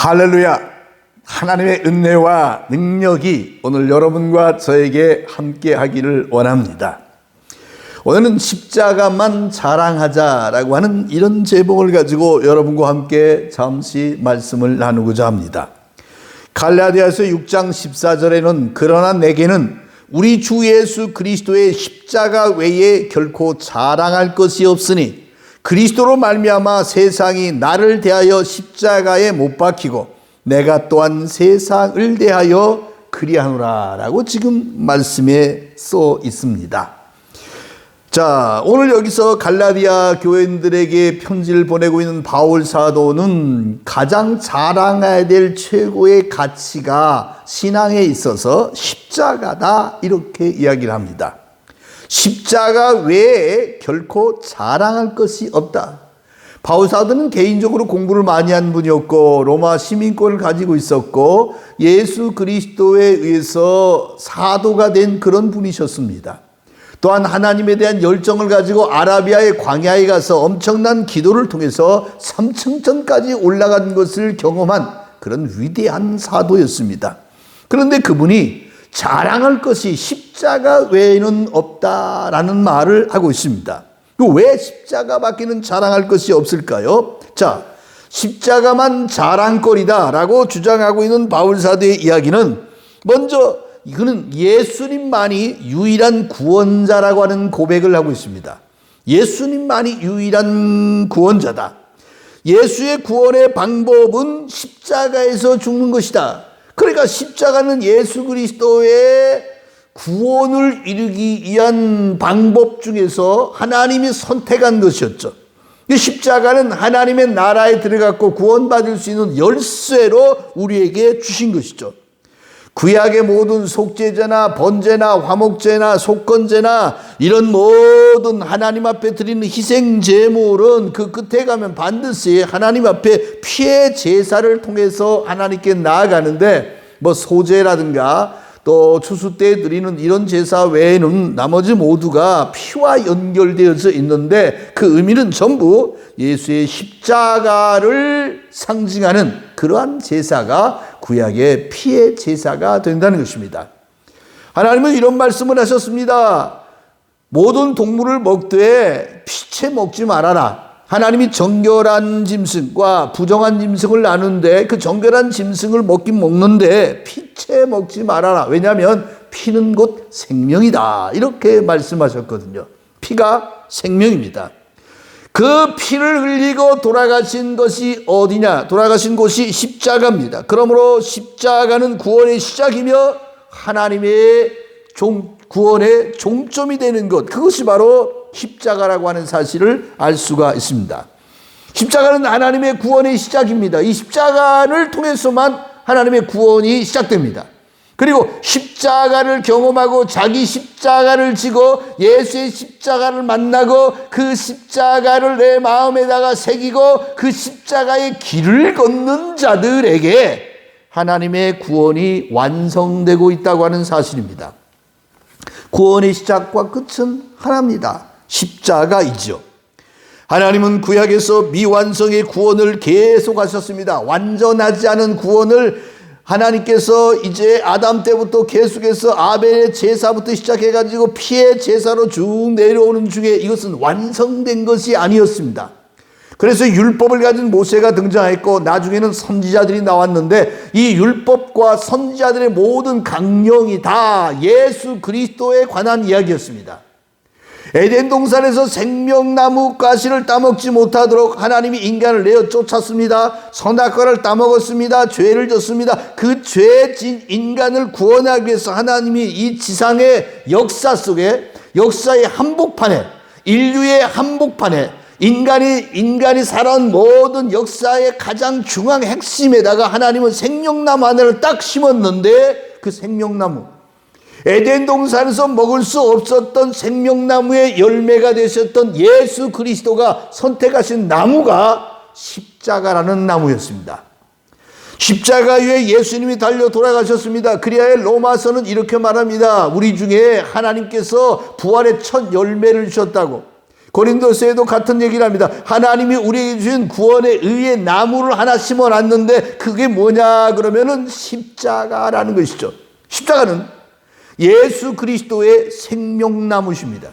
할렐루야! 하나님의 은혜와 능력이 오늘 여러분과 저에게 함께 하기를 원합니다. 오늘은 십자가만 자랑하자라고 하는 이런 제목을 가지고 여러분과 함께 잠시 말씀을 나누고자 합니다. 갈라디아서 6장 14절에는 그러나 내게는 우리 주 예수 그리스도의 십자가 외에 결코 자랑할 것이 없으니 그리스도로 말미암아 세상이 나를 대하여 십자가에 못 박히고 내가 또한 세상을 대하여 그리하노라 라고 지금 말씀에 써 있습니다. 자, 오늘 여기서 갈라디아 교인들에게 편지를 보내고 있는 바울 사도는 가장 자랑해야 될 최고의 가치가 신앙에 있어서 십자가다 이렇게 이야기를 합니다. 십자가 외에 결코 자랑할 것이 없다. 바울 사도는 개인적으로 공부를 많이 한 분이었고 로마 시민권을 가지고 있었고 예수 그리스도에 의해서 사도가 된 그런 분이셨습니다. 또한 하나님에 대한 열정을 가지고 아라비아의 광야에 가서 엄청난 기도를 통해서 3층전까지 올라간 것을 경험한 그런 위대한 사도였습니다. 그런데 그분이 자랑할 것이 십자가 외에는 없다라는 말을 하고 있습니다. 왜 십자가밖에는 자랑할 것이 없을까요? 자, 십자가만 자랑거리다라고 주장하고 있는 바울 사도의 이야기는 먼저 이거는 예수님만이 유일한 구원자라고 하는 고백을 하고 있습니다. 예수님만이 유일한 구원자다. 예수의 구원의 방법은 십자가에서 죽는 것이다. 그러니까 십자가는 예수 그리스도의 구원을 이루기 위한 방법 중에서 하나님이 선택한 것이었죠. 십자가는 하나님의 나라에 들어갔고 구원받을 수 있는 열쇠로 우리에게 주신 것이죠. 구약의 모든 속죄제나 번제나 화목제나 속건제나 이런 모든 하나님 앞에 드리는 희생 제물은 그 끝에 가면 반드시 하나님 앞에 피의 제사를 통해서 하나님께 나아가는데 뭐 소제라든가 또 추수 때 드리는 이런 제사 외에는 나머지 모두가 피와 연결되어져 있는데 그 의미는 전부 예수의 십자가를 상징하는 그러한 제사가 구약의 피의 제사가 된다는 것입니다. 하나님은 이런 말씀을 하셨습니다. 모든 동물을 먹되 피채 먹지 말아라. 하나님이 정결한 짐승과 부정한 짐승을 나누는데 그 정결한 짐승을 먹긴 먹는데 피채 먹지 말아라. 왜냐하면 피는 곧 생명이다. 이렇게 말씀하셨거든요. 피가 생명입니다. 그 피를 흘리고 돌아가신 것이 어디냐? 돌아가신 곳이 십자가입니다. 그러므로 십자가는 구원의 시작이며 하나님의 구원의 종점이 되는 것, 그것이 바로 십자가라고 하는 사실을 알 수가 있습니다. 십자가는 하나님의 구원의 시작입니다. 이 십자가를 통해서만 하나님의 구원이 시작됩니다. 그리고 십자가를 경험하고 자기 십자가를 지고 예수의 십자가를 만나고 그 십자가를 내 마음에다가 새기고 그 십자가의 길을 걷는 자들에게 하나님의 구원이 완성되고 있다고 하는 사실입니다. 구원의 시작과 끝은 하나입니다. 십자가이죠. 하나님은 구약에서 미완성의 구원을 계속 하셨습니다. 완전하지 않은 구원을 하나님께서 이제 아담 때부터 계속해서 아벨의 제사부터 시작해가지고 피의 제사로 쭉 내려오는 중에 이것은 완성된 것이 아니었습니다. 그래서 율법을 가진 모세가 등장했고 나중에는 선지자들이 나왔는데 이 율법과 선지자들의 모든 강령이 다 예수 그리스도에 관한 이야기였습니다. 에덴 동산에서 생명나무 가시를 따먹지 못하도록 하나님이 인간을 내어 쫓았습니다. 선악과를 따먹었습니다. 죄를 졌습니다. 그 죄진 인간을 구원하기 위해서 하나님이 이 지상의 역사 속에 역사의 한복판에 인류의 한복판에 인간이 살아온 모든 역사의 가장 중앙 핵심에다가 하나님은 생명나무 하나를 딱 심었는데 그 생명나무 에덴 동산에서 먹을 수 없었던 생명나무의 열매가 되셨던 예수 그리스도가 선택하신 나무가 십자가라는 나무였습니다. 십자가 위에 예수님이 달려 돌아가셨습니다. 그리하여 로마서는 이렇게 말합니다. 우리 중에 하나님께서 부활의 첫 열매를 주셨다고. 고린도서에도 같은 얘기를 합니다. 하나님이 우리에게 주신 구원의 의의 나무를 하나 심어놨는데 그게 뭐냐 그러면은 십자가라는 것이죠. 십자가는 예수 그리스도의 생명나무십니다.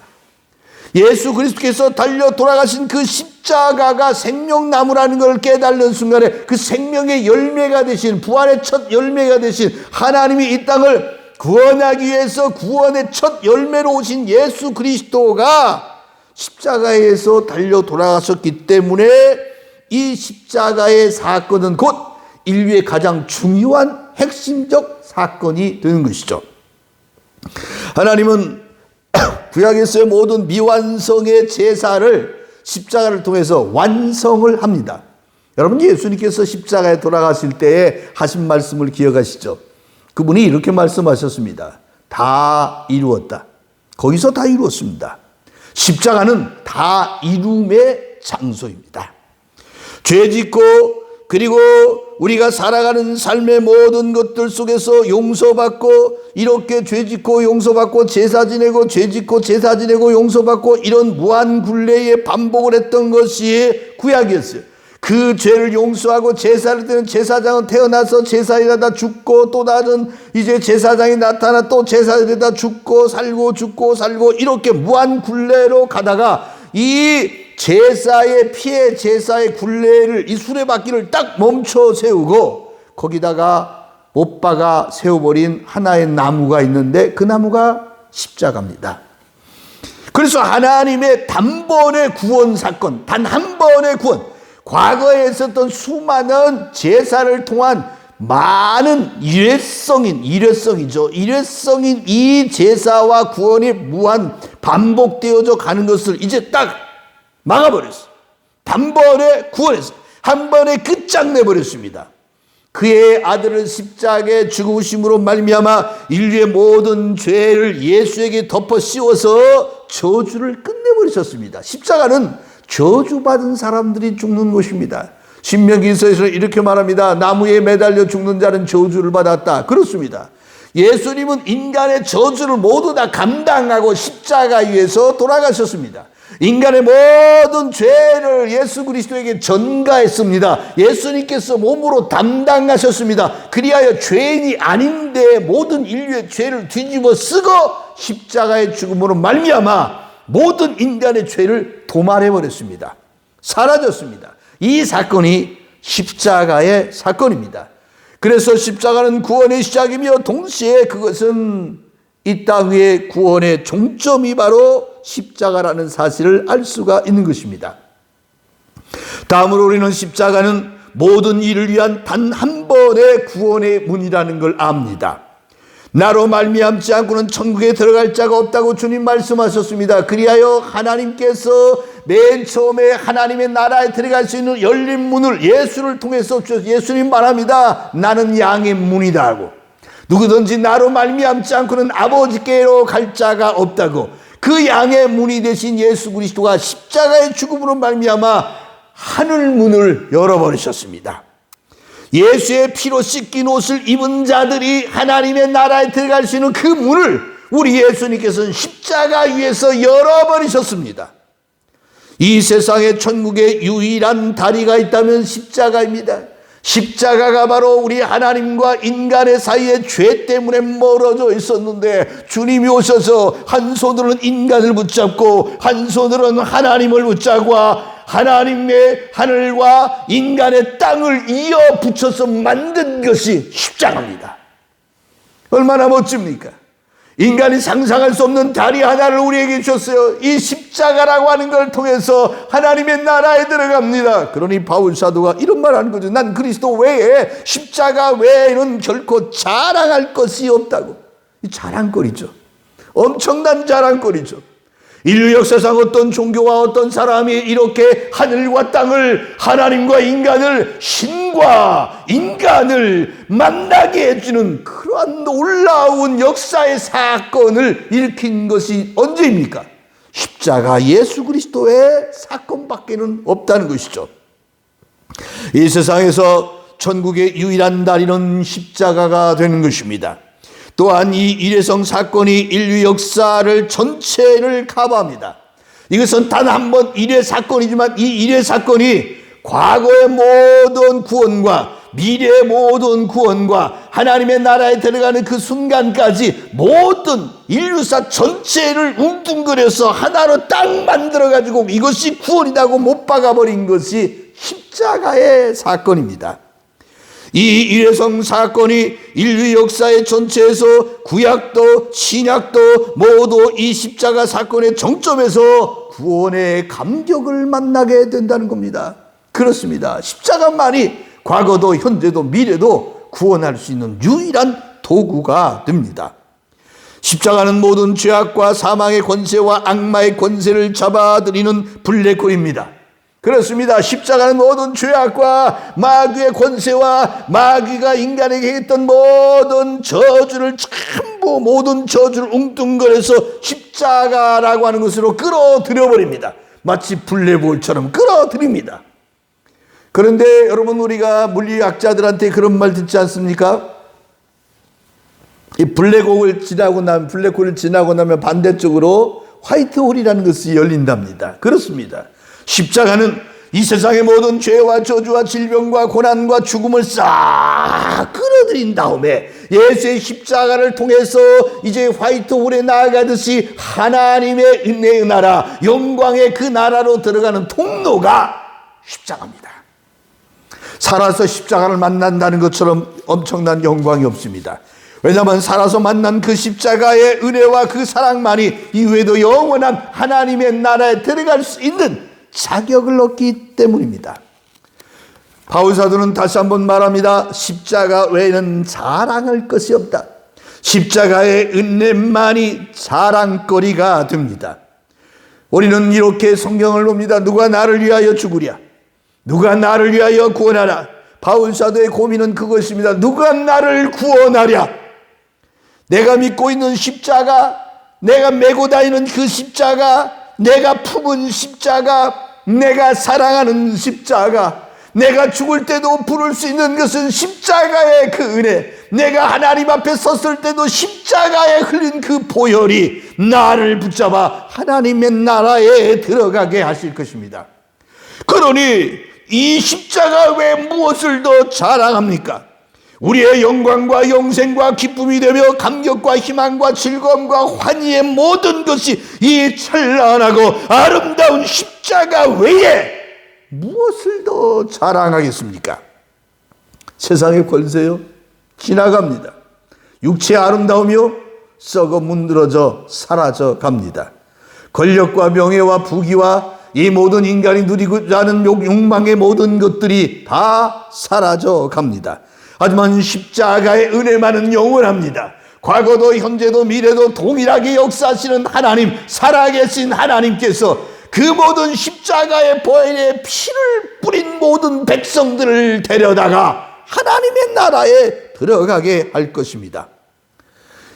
예수 그리스도께서 달려 돌아가신 그 십자가가 생명나무라는 걸 깨달는 순간에 그 생명의 열매가 되신, 부활의 첫 열매가 되신 하나님이 이 땅을 구원하기 위해서 구원의 첫 열매로 오신 예수 그리스도가 십자가에서 달려 돌아가셨기 때문에 이 십자가의 사건은 곧 인류의 가장 중요한 핵심적 사건이 되는 것이죠. 하나님은 구약에서의 모든 미완성의 제사를 십자가를 통해서 완성을 합니다. 여러분, 예수님께서 십자가에 돌아가실 때에 하신 말씀을 기억하시죠? 그분이 이렇게 말씀하셨습니다. 다 이루었다. 거기서 다 이루었습니다. 십자가는 다 이룸의 장소입니다. 죄 짓고 그리고 우리가 살아가는 삶의 모든 것들 속에서 용서받고 이렇게 죄 짓고 용서받고 제사 지내고 죄 짓고 제사 지내고 용서받고 이런 무한 굴레의 반복을 했던 것이 구약이었어요. 그 죄를 용서하고 제사를 드리는 제사장은 태어나서 제사에다 죽고 또 다른 이제 제사장이 나타나 또 제사에다 죽고 살고 이렇게 무한 굴레로 가다가 이 제사의 피해 제사의 굴레를 이 수레바퀴를 딱 멈춰 세우고 거기다가 못 박아 세워버린 하나의 나무가 있는데 그 나무가 십자가입니다. 그래서 하나님의 단번의 구원 사건, 단 한 번의 구원, 과거에 있었던 수많은 제사를 통한 많은 일회성인 이 제사와 구원이 무한 반복되어져 가는 것을 이제 딱 막아버렸어요. 단번에 구원했어요. 한 번에 끝장내버렸습니다. 그의 아들을 십자가에 죽으심으로 말미암아 인류의 모든 죄를 예수에게 덮어 씌워서 저주를 끝내버리셨습니다. 십자가는 저주받은 사람들이 죽는 곳입니다. 신명기서에서 이렇게 말합니다. 나무에 매달려 죽는 자는 저주를 받았다. 그렇습니다. 예수님은 인간의 저주를 모두 다 감당하고 십자가 위에서 돌아가셨습니다. 인간의 모든 죄를 예수 그리스도에게 전가했습니다. 예수님께서 몸으로 담당하셨습니다. 그리하여 죄인이 아닌데 모든 인류의 죄를 뒤집어 쓰고 십자가의 죽음으로 말미암아 모든 인간의 죄를 도말해버렸습니다. 사라졌습니다. 이 사건이 십자가의 사건입니다. 그래서 십자가는 구원의 시작이며 동시에 그것은 이 땅 위의 구원의 종점이 바로 십자가라는 사실을 알 수가 있는 것입니다. 다음으로 우리는 십자가는 모든 일을 위한 단 한 번의 구원의 문이라는 걸 압니다. 나로 말미암지 않고는 천국에 들어갈 자가 없다고 주님 말씀하셨습니다. 그리하여 하나님께서 맨 처음에 하나님의 나라에 들어갈 수 있는 열린 문을 예수를 통해서 주셔서 예수님 말합니다. 나는 양의 문이다 하고 누구든지 나로 말미암지 않고는 아버지께로 갈 자가 없다고 그 양의 문이 되신 예수 그리스도가 십자가의 죽음으로 말미암아 하늘 문을 열어버리셨습니다. 예수의 피로 씻긴 옷을 입은 자들이 하나님의 나라에 들어갈 수 있는 그 문을 우리 예수님께서는 십자가 위에서 열어버리셨습니다. 이 세상에 천국에 유일한 다리가 있다면 십자가입니다. 십자가가 바로 우리 하나님과 인간의 사이에 죄 때문에 멀어져 있었는데 주님이 오셔서 한 손으로는 인간을 붙잡고 한 손으로는 하나님을 붙잡고 하나님의 하늘과 인간의 땅을 이어 붙여서 만든 것이 십자가입니다. 얼마나 멋집니까? 인간이 상상할 수 없는 다리 하나를 우리에게 주셨어요. 이 십자가라고 하는 걸 통해서 하나님의 나라에 들어갑니다. 그러니 바울 사도가 이런 말 하는 거죠. 난 그리스도 외에 십자가 외에는 결코 자랑할 것이 없다고. 이 자랑거리죠. 엄청난 자랑거리죠. 인류 역사상 어떤 종교와 어떤 사람이 이렇게 하늘과 땅을 하나님과 인간을 신과 인간을 만나게 해주는 그러한 놀라운 역사의 사건을 일으킨 것이 언제입니까? 십자가 예수 그리스도의 사건밖에는 없다는 것이죠. 이 세상에서 천국의 유일한 다리는 십자가가 되는 것입니다. 또한 이 일회성 사건이 인류 역사를 전체를 커버합니다. 이것은 단 한 번 일회 사건이지만 이 일회 사건이 과거의 모든 구원과 미래의 모든 구원과 하나님의 나라에 들어가는 그 순간까지 모든 인류사 전체를 웅뚱그려서 하나로 딱 만들어가지고 이것이 구원이라고 못 박아버린 것이 십자가의 사건입니다. 이 일회성 사건이 인류 역사의 전체에서 구약도 신약도 모두 이 십자가 사건의 정점에서 구원의 감격을 만나게 된다는 겁니다. 그렇습니다. 십자가만이 과거도 현재도 미래도 구원할 수 있는 유일한 도구가 됩니다. 십자가는 모든 죄악과 사망의 권세와 악마의 권세를 잡아들이는 블랙홀입니다. 그렇습니다. 십자가는 모든 죄악과 마귀의 권세와 마귀가 인간에게 했던 모든 저주를 전부 모든 저주를 웅뚱거려서 십자가라고 하는 것으로 끌어들여 버립니다. 마치 블랙홀처럼 끌어들입니다. 그런데 여러분, 우리가 물리학자들한테 그런 말 듣지 않습니까? 이 블랙홀을 지나고 나면 반대쪽으로 화이트홀이라는 것이 열린답니다. 그렇습니다. 십자가는 이 세상의 모든 죄와 저주와 질병과 고난과 죽음을 싹 끌어들인 다음에 예수의 십자가를 통해서 이제 화이트홀에 나아가듯이 하나님의 은혜의 나라, 영광의 그 나라로 들어가는 통로가 십자가입니다. 살아서 십자가를 만난다는 것처럼 엄청난 영광이 없습니다. 왜냐하면 살아서 만난 그 십자가의 은혜와 그 사랑만이 이후에도 영원한 하나님의 나라에 들어갈 수 있는 자격을 얻기 때문입니다. 바울 사도는 다시 한번 말합니다. 십자가 외에는 자랑할 것이 없다. 십자가의 은혜만이 자랑거리가 됩니다. 우리는 이렇게 성경을 봅니다. 누가 나를 위하여 죽으랴? 누가 나를 위하여 구원하라? 바울 사도의 고민은 그것입니다. 누가 나를 구원하랴? 내가 믿고 있는 십자가, 내가 메고 다니는 그 십자가, 내가 품은 십자가, 내가 사랑하는 십자가, 내가 죽을 때도 부를 수 있는 것은 십자가의 그 은혜, 내가 하나님 앞에 섰을 때도 십자가에 흘린 그 보혈이 나를 붙잡아 하나님의 나라에 들어가게 하실 것입니다. 그러니 이 십자가 외에 무엇을 더 자랑합니까? 우리의 영광과 영생과 기쁨이 되며 감격과 희망과 즐거움과 환희의 모든 것이 이 찬란하고 아름다운 십자가 외에 무엇을 더 자랑하겠습니까? 세상의 권세요? 지나갑니다. 육체의 아름다우며 썩어 문드러져 사라져 갑니다. 권력과 명예와 부귀와 이 모든 인간이 누리고자 하는 욕망의 모든 것들이 다 사라져 갑니다. 하지만 십자가의 은혜만은 영원합니다. 과거도 현재도 미래도 동일하게 역사하시는 하나님, 살아계신 하나님께서 그 모든 십자가의 보혈의 피를 뿌린 모든 백성들을 데려다가 하나님의 나라에 들어가게 할 것입니다.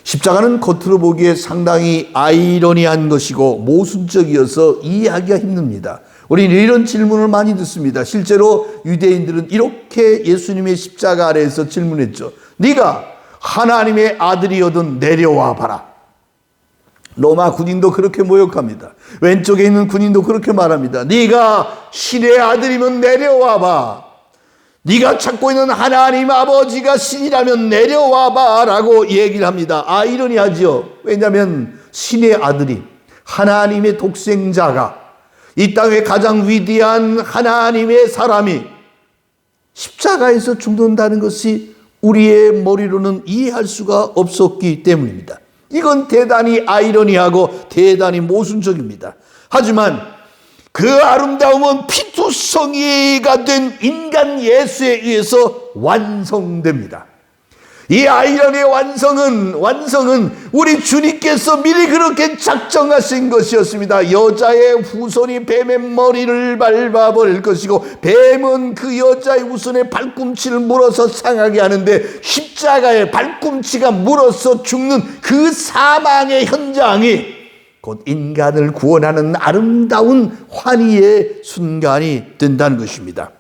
십자가는 겉으로 보기에 상당히 아이러니한 것이고 모순적이어서 이해하기가 힘듭니다. 우리는 이런 질문을 많이 듣습니다. 실제로 유대인들은 이렇게 예수님의 십자가 아래에서 질문했죠. 네가 하나님의 아들이거든 내려와 봐라. 로마 군인도 그렇게 모욕합니다. 왼쪽에 있는 군인도 그렇게 말합니다. 네가 신의 아들이면 내려와 봐. 네가 찾고 있는 하나님 아버지가 신이라면 내려와 봐라고 얘기를 합니다. 아이러니하죠. 왜냐하면 신의 아들이 하나님의 독생자가 이 땅의 가장 위대한 하나님의 사람이 십자가에서 죽는다는 것이 우리의 머리로는 이해할 수가 없었기 때문입니다. 이건 대단히 아이러니하고 대단히 모순적입니다. 하지만 그 아름다움은 피투성이가 된 인간 예수에 의해서 완성됩니다. 이 아이러니의 완성은 우리 주님께서 미리 그렇게 작정하신 것이었습니다. 여자의 후손이 뱀의 머리를 밟아버릴 것이고 뱀은 그 여자의 후손의 발꿈치를 물어서 상하게 하는데 십자가의 발꿈치가 물어서 죽는 그 사망의 현장이 곧 인간을 구원하는 아름다운 환희의 순간이 된다는 것입니다.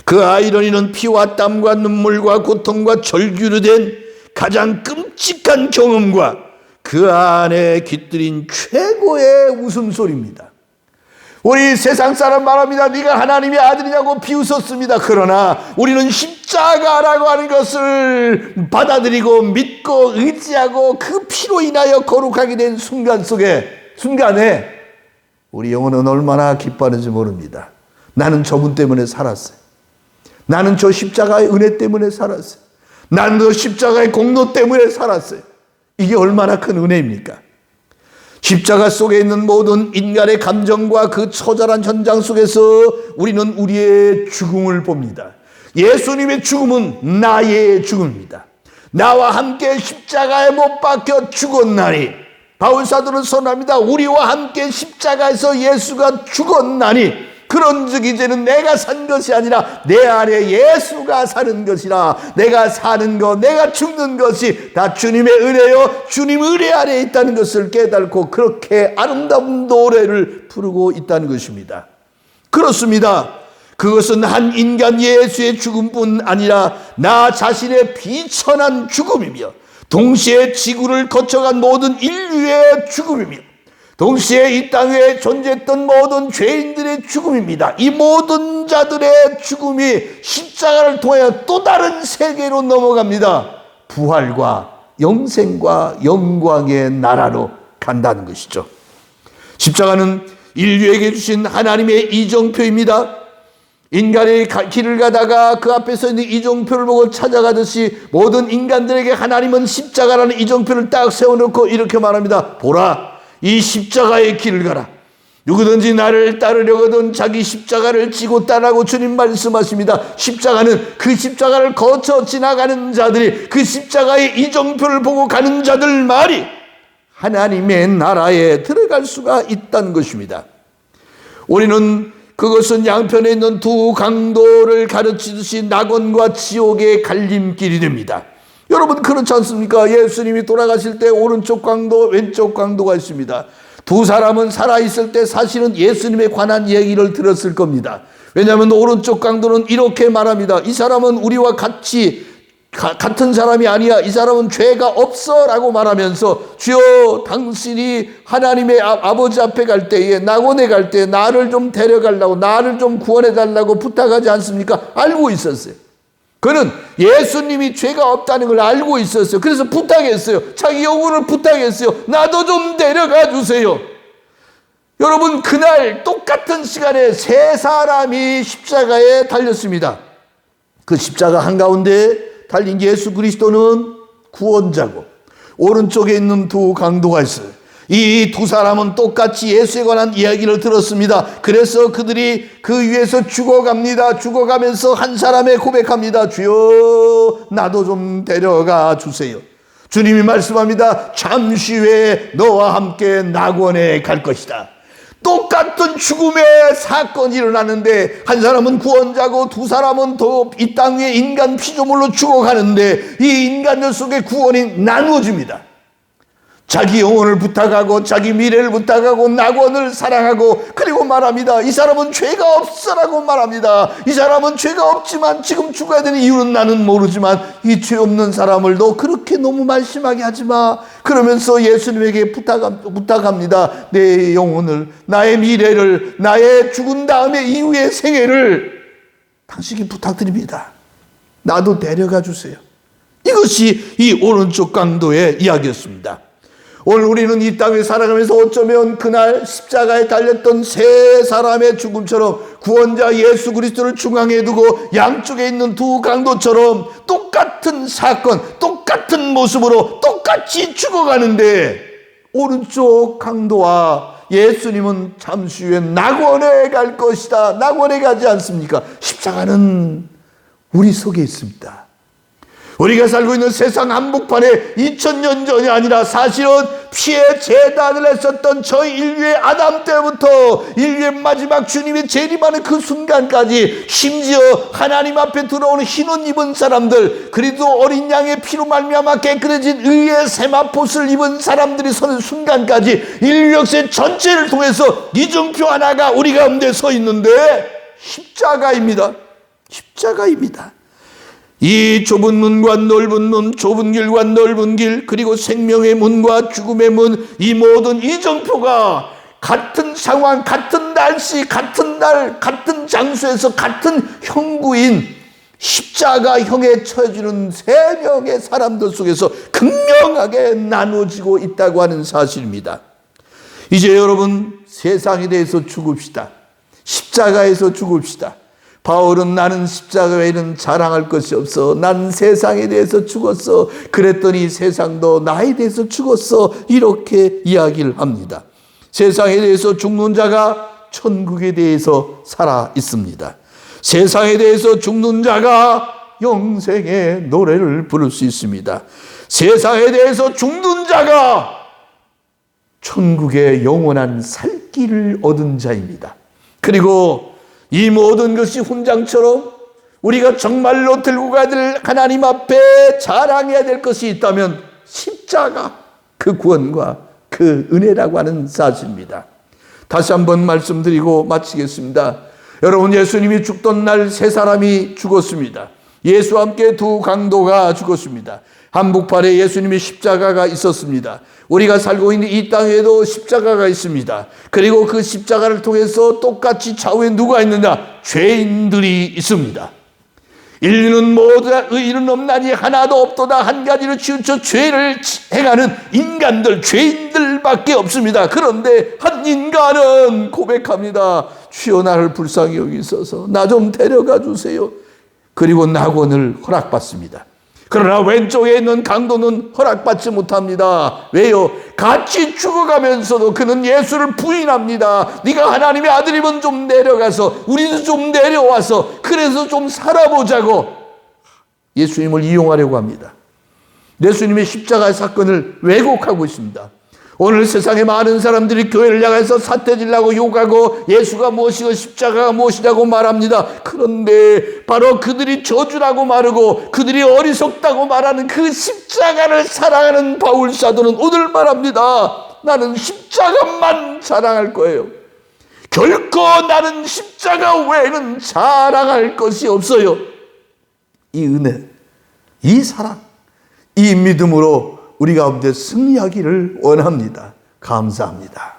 그 아이러니는 피와 땀과 눈물과 고통과 절규로 된 가장 끔찍한 경험과 그 안에 깃들인 최고의 웃음소리입니다. 우리 세상 사람 말합니다. 네가 하나님의 아들이냐고 비웃었습니다. 그러나 우리는 십자가라고 하는 것을 받아들이고 믿고 의지하고 그 피로 인하여 거룩하게 된 순간에 우리 영혼은 얼마나 기뻐하는지 모릅니다. 나는 저분 때문에 살았어요. 나는 저 십자가의 은혜 때문에 살았어요. 나는 저 십자가의 공로 때문에 살았어요. 이게 얼마나 큰 은혜입니까? 십자가 속에 있는 모든 인간의 감정과 그 처절한 현장 속에서 우리는 우리의 죽음을 봅니다. 예수님의 죽음은 나의 죽음입니다. 나와 함께 십자가에 못 박혀 죽었나니, 바울사도는 선언합니다. 우리와 함께 십자가에서 예수가 죽었나니 그런즉 이제는 내가 산 것이 아니라 내 안에 예수가 사는 것이라. 내가 사는 것, 내가 죽는 것이 다 주님의 은혜요 주님 은혜 안에 있다는 것을 깨닫고 그렇게 아름다운 노래를 부르고 있다는 것입니다. 그렇습니다. 그것은 한 인간 예수의 죽음뿐 아니라 나 자신의 비천한 죽음이며 동시에 지구를 거쳐간 모든 인류의 죽음이며 동시에 이 땅에 존재했던 모든 죄인들의 죽음입니다. 이 모든 자들의 죽음이 십자가를 통하여 또 다른 세계로 넘어갑니다. 부활과 영생과 영광의 나라로 간다는 것이죠. 십자가는 인류에게 주신 하나님의 이정표입니다. 인간의 길을 가다가 그 앞에서 있는 이정표를 보고 찾아가듯이 모든 인간들에게 하나님은 십자가라는 이정표를 딱 세워놓고 이렇게 말합니다. 보라, 이 십자가의 길을 가라. 누구든지 나를 따르려거든 자기 십자가를 지고 따라고 주님 말씀하십니다. 십자가는 그 십자가를 거쳐 지나가는 자들이, 그 십자가의 이정표를 보고 가는 자들만이 하나님의 나라에 들어갈 수가 있다는 것입니다. 우리는 그것은 양편에 있는 두 강도를 가르치듯이 낙원과 지옥의 갈림길이 됩니다. 여러분 그렇지 않습니까? 예수님이 돌아가실 때 오른쪽 강도, 왼쪽 강도가 있습니다. 두 사람은 살아있을 때 사실은 예수님에 관한 얘기를 들었을 겁니다. 왜냐하면 오른쪽 강도는 이렇게 말합니다. 이 사람은 우리와 같은 사람이 아니야. 이 사람은 죄가 없어 라고 말하면서 주여 당신이 하나님의 아버지 앞에 갈 때에, 낙원에 갈 때 나를 좀 데려가려고, 나를 좀 구원해 달라고 부탁하지 않습니까? 알고 있었어요. 그는 예수님이 죄가 없다는 걸 알고 있었어요. 그래서 부탁했어요. 자기 영혼을 부탁했어요. 나도 좀 데려가 주세요. 여러분 그날 똑같은 시간에 세 사람이 십자가에 달렸습니다. 그 십자가 한가운데 달린 예수 그리스도는 구원자고 오른쪽에 있는 두 강도가 있어요. 이 두 사람은 똑같이 예수에 관한 이야기를 들었습니다. 그래서 그들이 그 위에서 죽어갑니다. 죽어가면서 한 사람의 고백합니다. 주여 나도 좀 데려가 주세요. 주님이 말씀합니다. 잠시 후에 너와 함께 낙원에 갈 것이다. 똑같은 죽음의 사건이 일어나는데 한 사람은 구원자고 두 사람은 또 이 땅 위에 인간 피조물로 죽어가는데 이 인간들 속에 구원이 나누어집니다. 자기 영혼을 부탁하고 자기 미래를 부탁하고 낙원을 사랑하고 그리고 말합니다. 이 사람은 죄가 없어라고 말합니다. 이 사람은 죄가 없지만 지금 죽어야 되는 이유는 나는 모르지만 이 죄 없는 사람을 너 그렇게 너무 말심하게 하지 마. 그러면서 예수님에게 부탁합니다. 내 영혼을, 나의 미래를, 나의 죽은 다음에 이후의 생애를 당신이 부탁드립니다. 나도 데려가 주세요. 이것이 이 오른쪽 강도의 이야기였습니다. 오늘 우리는 이 땅에 살아가면서 어쩌면 그날 십자가에 달렸던 세 사람의 죽음처럼 구원자 예수 그리스도를 중앙에 두고 양쪽에 있는 두 강도처럼 똑같은 사건, 똑같은 모습으로 똑같이 죽어가는데 오른쪽 강도와 예수님은 잠시 후에 낙원에 갈 것이다. 낙원에 가지 않습니까? 십자가는 우리 속에 있습니다. 우리가 살고 있는 세상 한복판에 2000년 전이 아니라 사실은 피의 제단을 했었던 저희 인류의 아담 때부터 인류의 마지막 주님의 재림하는 그 순간까지 심지어 하나님 앞에 들어오는 흰옷 입은 사람들, 그리도 어린 양의 피로 말미암아 깨끗해진 의의 세마포스를 입은 사람들이 서는 순간까지 인류 역사 전체를 통해서 이정표 하나가 우리 가운데 서 있는데 십자가입니다. 십자가입니다. 이 좁은 문과 넓은 문, 좁은 길과 넓은 길, 그리고 생명의 문과 죽음의 문, 이 모든 이정표가 같은 상황, 같은 날씨, 같은 날, 같은 장소에서 같은 형구인 십자가형에 처해지는 세 명의 사람들 속에서 극명하게 나누어지고 있다고 하는 사실입니다. 이제 여러분, 세상에 대해서 죽읍시다. 십자가에서 죽읍시다. 바울은 나는 십자가 외에는 자랑할 것이 없어. 난 세상에 대해서 죽었어. 그랬더니 세상도 나에 대해서 죽었어. 이렇게 이야기를 합니다. 세상에 대해서 죽는 자가 천국에 대해서 살아 있습니다. 세상에 대해서 죽는 자가 영생의 노래를 부를 수 있습니다. 세상에 대해서 죽는 자가 천국의 영원한 살 길을 얻은 자입니다. 그리고 이 모든 것이 훈장처럼 우리가 정말로 들고 가야 될 하나님 앞에 자랑해야 될 것이 있다면 십자가, 그 구원과 그 은혜라고 하는 사실입니다. 다시 한번 말씀드리고 마치겠습니다. 여러분, 예수님이 죽던 날 세 사람이 죽었습니다. 예수와 함께 두 강도가 죽었습니다. 한복판에 예수님의 십자가가 있었습니다. 우리가 살고 있는 이 땅에도 십자가가 있습니다. 그리고 그 십자가를 통해서 똑같이 좌우에 누가 있느냐? 죄인들이 있습니다. 인류는 모두 다 의인은 없나니 하나도 없도다. 한 가지로 치우쳐 죄를 행하는 인간들, 죄인들밖에 없습니다. 그런데 한 인간은 고백합니다. 주여, 나를 불쌍히 여기소서. 나 좀 데려가 주세요. 그리고 낙원을 허락받습니다. 그러나 왼쪽에 있는 강도는 허락받지 못합니다. 왜요? 같이 죽어가면서도 그는 예수를 부인합니다. 네가 하나님의 아들이면 좀 내려가서, 우리도 좀 내려와서 그래서 좀 살아보자고 예수님을 이용하려고 합니다. 예수님의 십자가 사건을 왜곡하고 있습니다. 오늘 세상에 많은 사람들이 교회를 향해서 삿대질라고 욕하고 예수가 무엇이고 십자가가 무엇이라고 말합니다. 그런데 바로 그들이 저주라고 말하고 그들이 어리석다고 말하는 그 십자가를 사랑하는 바울 사도는 오늘 말합니다. 나는 십자가만 자랑할 거예요. 결코 나는 십자가 외에는 자랑할 것이 없어요. 이 은혜, 이 사랑, 이 믿음으로 우리 가운데 승리하기를 원합니다. 감사합니다.